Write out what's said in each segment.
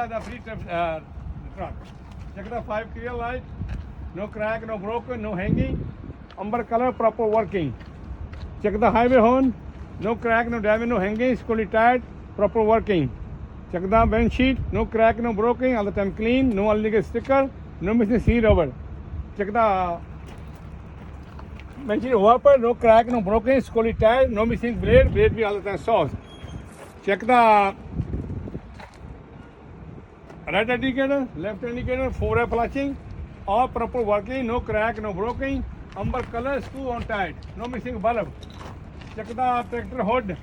the free truck. Check the 5 clear light, no crack, no broken, no hanging. Amber color, proper working. Check the highway horn, no crack, no damage, no hanging, fully tight, proper working. Check the bench sheet, no crack, no broken, all the time clean, no illegal sticker, no missing seal rubber. Check the bench sheet wiper, no crack, no broken, fully tight, no missing blade, blade be all the time soft. Check the right indicator, left indicator, 4 flashing, all proper working, no crack, no broken, amber color, screw on tight, no missing bulb. Check the tractor hood,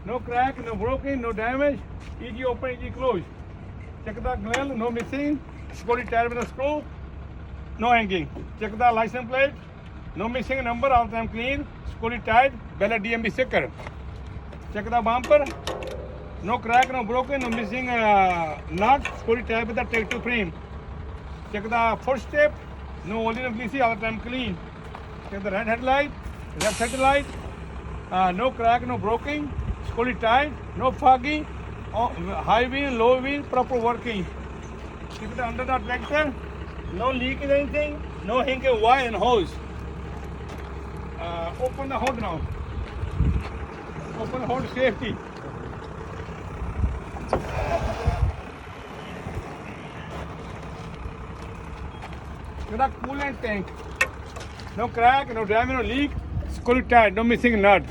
no crack, no broken, no damage, easy open, easy close. Check the grill, no missing, fully tight with a screw, no hanging. Check the license plate, no missing number, all time clean, fully tight, valid DMB sticker. Check the bumper, no crack, no broken, no missing nut, fully tight with the tractor frame. Check the first step, no oil and greasy, all the time clean. Check the right headlight, left headlight, no crack, no broken, fully tight, no foggy, high wheel, low wheel, proper working. Check the under the tractor, no leak in anything, no hanging wire and hose. Open the hood now. Open the hood, safety. Check the coolant tank. No crack, no damage, no leak, fully tight, no missing nut.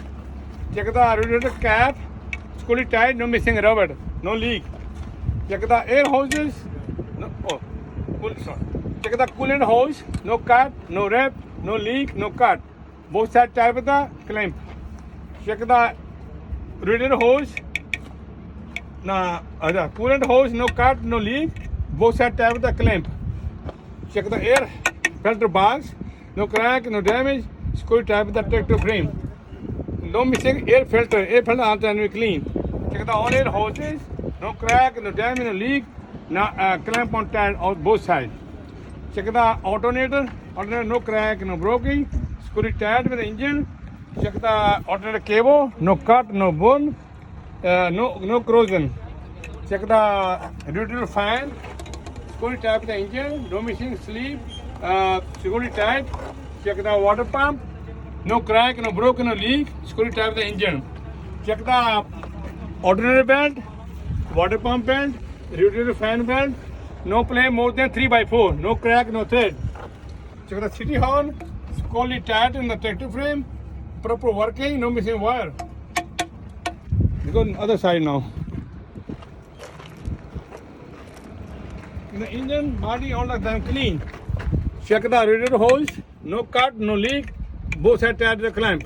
Check the radiator cap, fully tight, no missing rubber, no leak. Check the air hoses, check the coolant hose, no cut, no rip, no leak, no cut. Both sides tight with the clamp. Check the radiator hose, coolant hose, no cut, no leak, both sides tight with the clamp. Check the air filter box, no crack, no damage, fully tight with the tractor frame. No missing air filter all time clean. Check the all air hoses, no crack, no damage, no leak, clamp on tight on both sides. Check the alternator, no crack, no broken, fully tight with the engine. Check the alternator cable, no cut, no bone, no corrosion. Check the radiator fan, fully tight with the engine, no missing sleeve, fully tight. Check the water pump, no crack, no broken, no leak, fully tight with the engine. Check the alternator belt, water pump belt, radiator fan belt, no play more than 3x4, no crack, no thread. Check the city horn, fully tight in the tractor frame, proper working, no missing wire. You go on the other side now. The engine body all the time clean. Check the radiator hose, no cut, no leak, both sides tight with the clamp.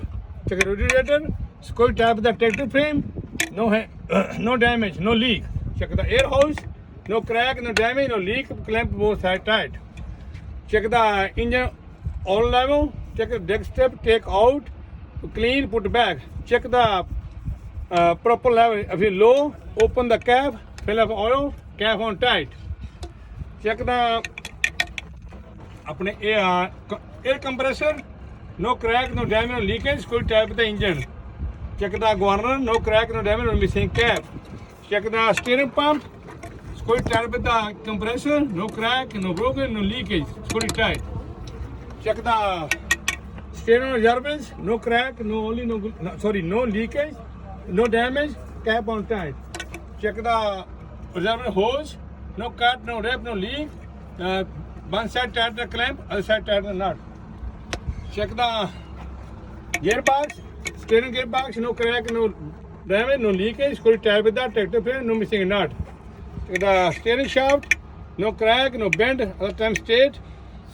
Check the radiator, fully tight with the tractor frame, no damage, no leak. Check the air hose, no crack, no damage, no leak, clamp both sides tight. Check the engine oil level, check the deck step, take out, clean, put back. Check the proper level. If it's low, open the cap, fill up oil, cap on tight. Check the air compressor, no crack, no damage, no leakage, fully tight with the engine. Check the governor, no crack, no damage, no missing cap. Check the steering pump, fully tight with the compressor, no crack, no broken, no leakage, fully tight. Check the steering gerbils, no crack, no leakage, no damage, cap on tight. Check the reservoir hose, no cut, no rip, no leak. One side tight the clamp, other side tight the nut. Check the gearbox, steering gearbox, no crack, no damage, no leakage, fully tight with the tractor frame, no missing nut. Check the steering shaft, no crack, no bend, all the time straight.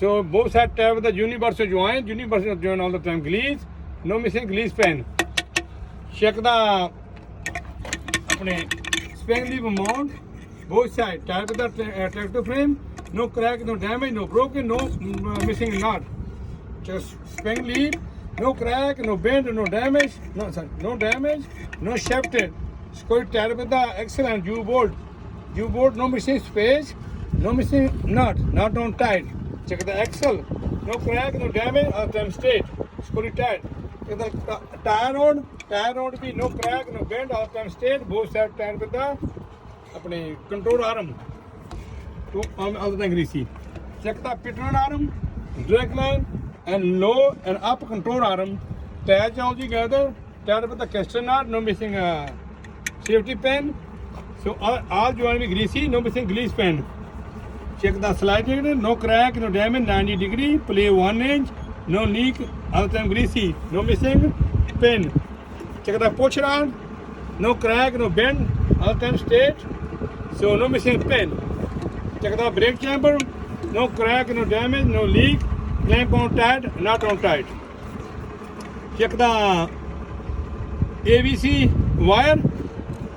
So both sides tight with the universal joint all the time grease, no missing grease pen. Check the spring leaf mount, both sides tight with the tractor frame, no crack, no damage, no broken, no missing nut. Just spring leaf, no crack, no bend, no damage, no shafted. Fully tight with the axle and U-bolt. U-bolt, no missing space, no missing nut on tight. Check the axle, no crack, no damage, all time straight, fully tight. Check the tire rod be no crack, no bend, all time straight, both sides tight with the control arm. to other than greasy. Check the pitman arm, drag line, and low and up control arm. Attach all together. Tied with the caster knot. No missing safety pin. So all joint be greasy. No missing grease pen. Check the slide regulator. No crack, no damage. 90 degree. Play 1 inch. No leak. All the time greasy. No missing pin. Check the push rod. No crack, no bend. All the time straight. So no missing pin. Check the brake chamber. No crack, no damage, no leak. Clamp on tight, not on tight. Check the AVC wire.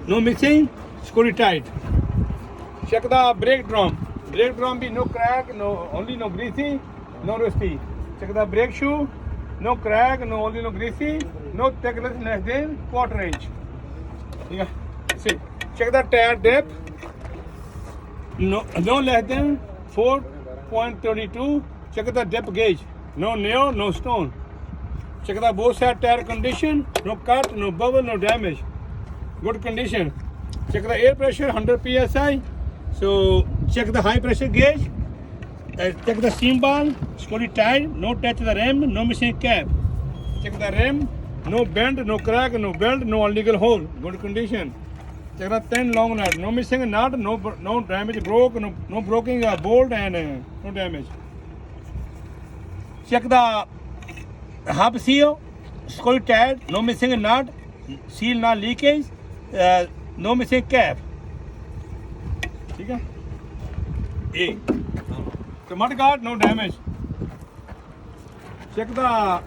No missing. Screw it tight. Check the brake drum. Brake drum be no crack, no only no greasy, no rusty. Check the brake shoe. No crack, no only no greasy, no thickness less than quarter inch. Yeah. See. Check the tire depth. No less than 4.32. Check the depth gauge. No nail, no stone. Check the both side tire condition. No cut, no bubble, no damage. Good condition. Check the air pressure 100 psi. So check the high pressure gauge. Check the steam ball. Screw it tight. No touch the rim. No missing cap. Check the rim. No bend, no crack, no belt, no illegal hole. Good condition. Check the 10 long nut. No missing nut. No damage broke. No broken bolt and no damage. Check the hub seal. Screw it tight. No missing nut. Seal not leakage. No missing cap. ठीक है A. So mud guard, no damage. Check the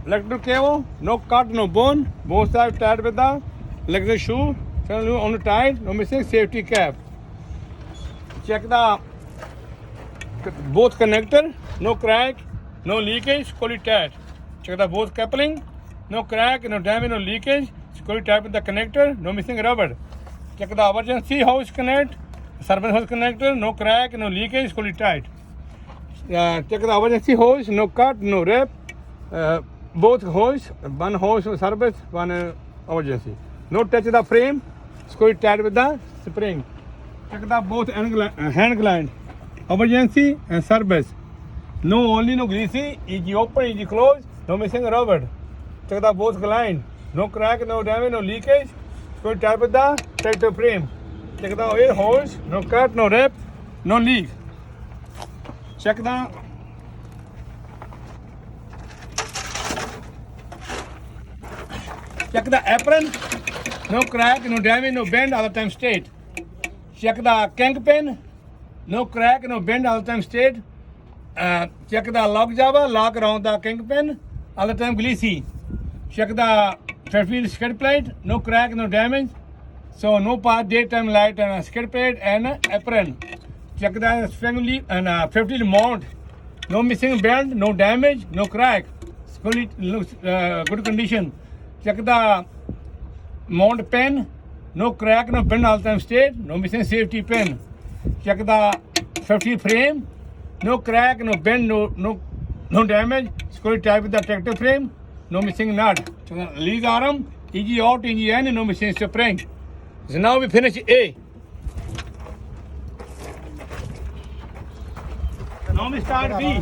electrical cable, no cut, no bone. Both sides tied with the electric shoe. On the tight, no missing safety cap. Check the both connector, no crack, no leakage, screw it tight. Check the both coupling, no crack, no damage, no leakage. Screw it tight with the connector, no missing rubber. Check the emergency hose connect, service hose connector, no crack, no leakage, screw it tight. Check the emergency hose, no cut, no rip. Both hose, one hose for service, one emergency. No touch the frame, screw it tight with the spring. Check the both hand gland, emergency and service. No only no greasy, easy open, easy close, no missing rubber. Check the both gland, no crack, no damage, no leakage. Screw it tight with the tractor frame. Check the air hose, no cut, no rip, no leak. Check the apron, no crack, no damage, no bend, all the time straight. Check the kingpin, no crack, no bend, all the time straight. Check the lock java, lock around the kingpin, all the time greasy. Check the traffic skid plate, no crack, no damage. So no part, daytime light and skid plate and apron. Check the spring leaf and 50 mount. No missing bend, no damage, no crack. Fully looks good condition. Check the mount pin, no crack, no bend, all time straight, no missing safety pin. Check the 50 frame, no crack, no bend, no damage. Screw it tight with the tractor frame, no missing nut. Check the lead arm, easy out, easy in, no missing spring. So now we finish A. Now we start B.